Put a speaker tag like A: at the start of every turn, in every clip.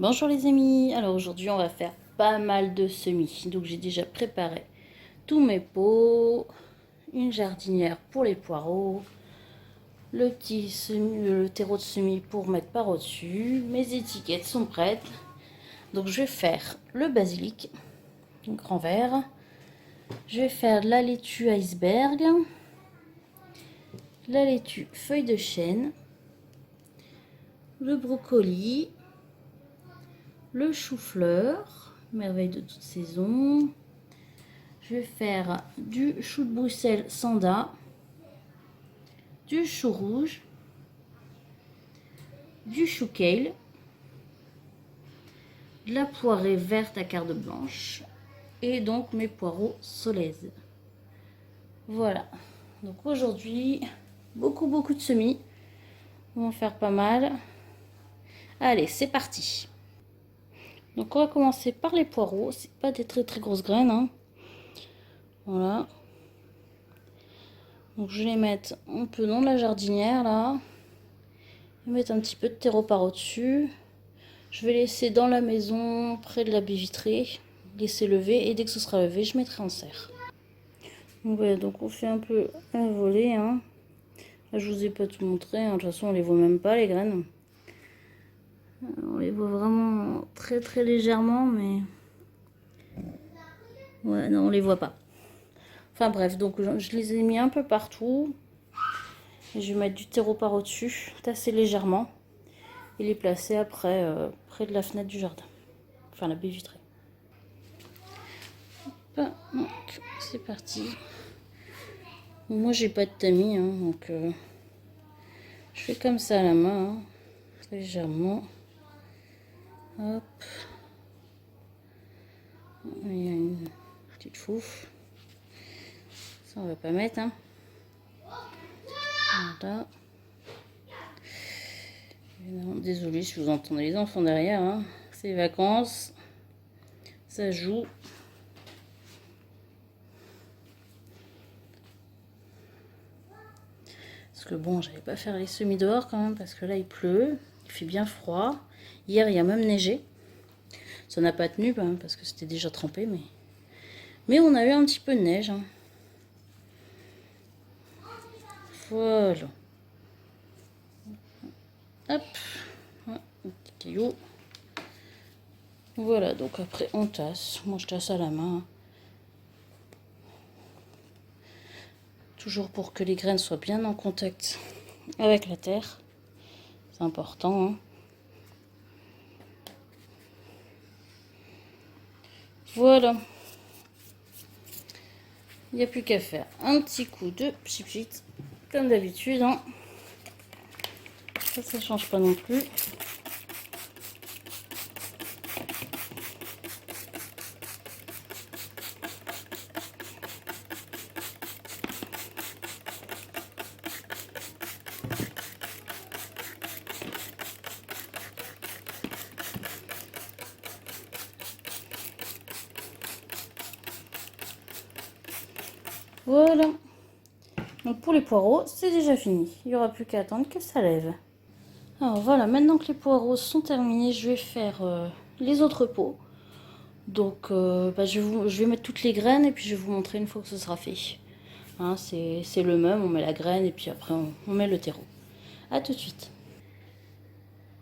A: Bonjour les amis, alors aujourd'hui on va faire pas mal de semis. Donc j'ai déjà préparé tous mes pots, une jardinière pour les poireaux, le petit semis, le terreau de semis pour mettre par au-dessus. Mes étiquettes sont prêtes. Donc je vais faire le basilic, un grand verre. Je vais faire la laitue iceberg, la laitue feuille de chêne, le brocoli, le chou-fleur, merveille de toute saison. Je vais faire du chou de Bruxelles Sanda, du chou rouge, du chou kale, de la poirée verte à quart de blanche et donc mes poireaux solèze. Voilà. Donc aujourd'hui, beaucoup de semis. On va en faire pas mal. Allez, c'est parti. Donc on va commencer par les poireaux. C'est pas des très grosses graines, hein. Voilà. Donc je vais les mettre un peu dans la jardinière là. Je vais mettre un petit peu de terreau par au-dessus. Je vais laisser dans la maison, près de la baie vitrée, laisser lever et dès que ce sera levé, je mettrai en serre. Donc voilà, donc on fait un peu un volet, hein. Là, je vous ai pas tout montré, hein. De toute façon on les voit même pas les graines. On les voit vraiment très légèrement, mais ouais, non, on les voit pas. Enfin bref, donc je les ai mis un peu partout. Et je vais mettre du terreau par au-dessus, tasser légèrement et les placer après près de la fenêtre du jardin, enfin la baie vitrée. Donc c'est parti. Moi j'ai pas de tamis, hein, donc je fais comme ça à la main, hein, légèrement. Hop. Il y a une petite fouffe. Ça on va pas mettre, hein. Voilà. Désolée si vous entendez les enfants derrière, hein. C'est les vacances. Ça joue. Parce que bon, j'allais pas faire les semis dehors quand même, parce que là il pleut, il fait bien froid. Hier il y a même neigé. Ça n'a pas tenu hein, parce que c'était déjà trempé, mais on a eu un petit peu de neige, hein. Voilà. Hop. Un petit caillou. Voilà, donc après on tasse. Moi je tasse à la main. Toujours pour que les graines soient bien en contact avec la terre. C'est important, hein. Voilà. Il n'y a plus qu'à faire un petit coup de pchit comme d'habitude, hein. Ça change pas non plus. Voilà. Donc pour les poireaux, c'est déjà fini. Il n'y aura plus qu'à attendre que ça lève. Alors voilà, maintenant que les poireaux sont terminés, je vais faire les autres pots. Donc je vais mettre toutes les graines et puis je vais vous montrer une fois que ce sera fait. Hein, c'est le même, on met la graine et puis après on met le terreau. A tout de suite.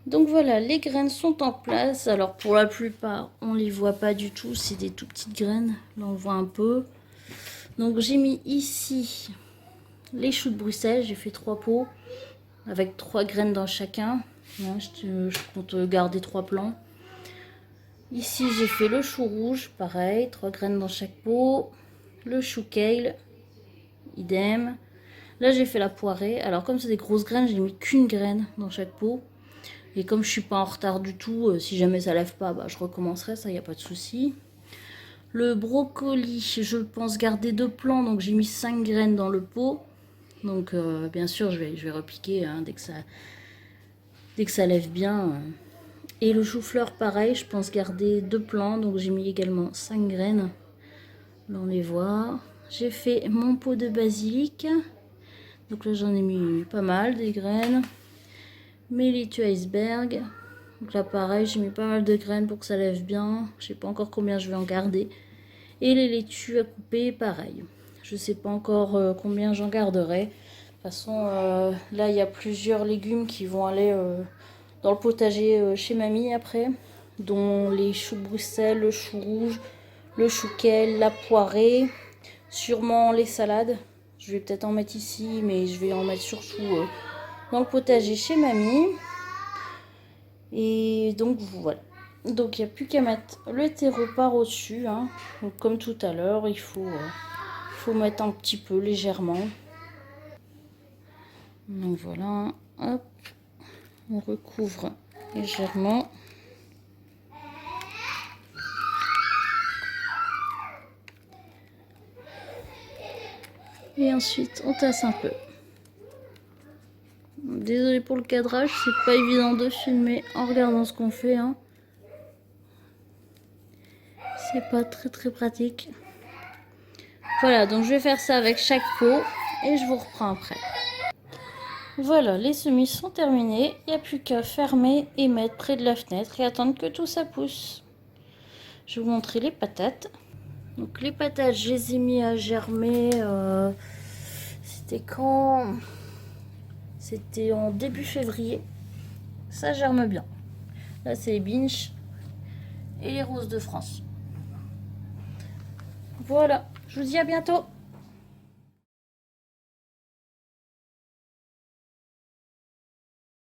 A: Donc voilà, les graines sont en place. Alors pour la plupart, on les voit pas du tout, c'est des tout petites graines. Là on voit un peu. Donc j'ai mis ici les choux de Bruxelles, j'ai fait 3 pots avec 3 graines dans chacun. Là, je compte garder 3 plants. Ici j'ai fait le chou rouge, pareil, 3 graines dans chaque pot. Le chou kale, idem. Là j'ai fait la poirée. Alors comme c'est des grosses graines, j'ai mis qu'une graine dans chaque pot. Et comme je suis pas en retard du tout, si jamais ça lève pas, je recommencerai, ça y a pas de souci. Le brocoli, je pense garder 2 plants, donc j'ai mis 5 graines dans le pot. Donc bien sûr je vais repiquer hein, dès que ça lève bien. Et le chou-fleur pareil, je pense garder 2 plants, donc j'ai mis également 5 graines. Là on les voit. J'ai fait mon pot de basilic. Donc là j'en ai mis pas mal des graines. Mes laitues iceberg. Donc là pareil, j'ai mis pas mal de graines pour que ça lève bien. Je sais pas encore combien je vais en garder. Et les laitues à couper, pareil. Je sais pas encore combien j'en garderai. De toute façon, là il y a plusieurs légumes qui vont aller dans le potager chez mamie après. Dont les choux de Bruxelles, le chou rouge, le chouquel, la poirée. Sûrement les salades. Je vais peut-être en mettre ici, mais je vais en mettre surtout dans le potager chez mamie. Et donc voilà. Donc il n'y a plus qu'à mettre le terreau par au-dessus. Hein. Donc comme tout à l'heure, il faut mettre un petit peu légèrement. Donc voilà. Hop. On recouvre légèrement. Et ensuite on tasse un peu. Désolée pour le cadrage, c'est pas évident de filmer en regardant ce qu'on fait. Hein. C'est pas très pratique. Voilà, donc je vais faire ça avec chaque pot et je vous reprends après. Voilà, les semis sont terminés. Il n'y a plus qu'à fermer et mettre près de la fenêtre et attendre que tout ça pousse. Je vais vous montrer les patates. Donc les patates, je les ai mis à germer. C'était quand? C'était en début février. Ça germe bien. Là, c'est les Binch et les roses de France. Voilà, je vous dis à bientôt.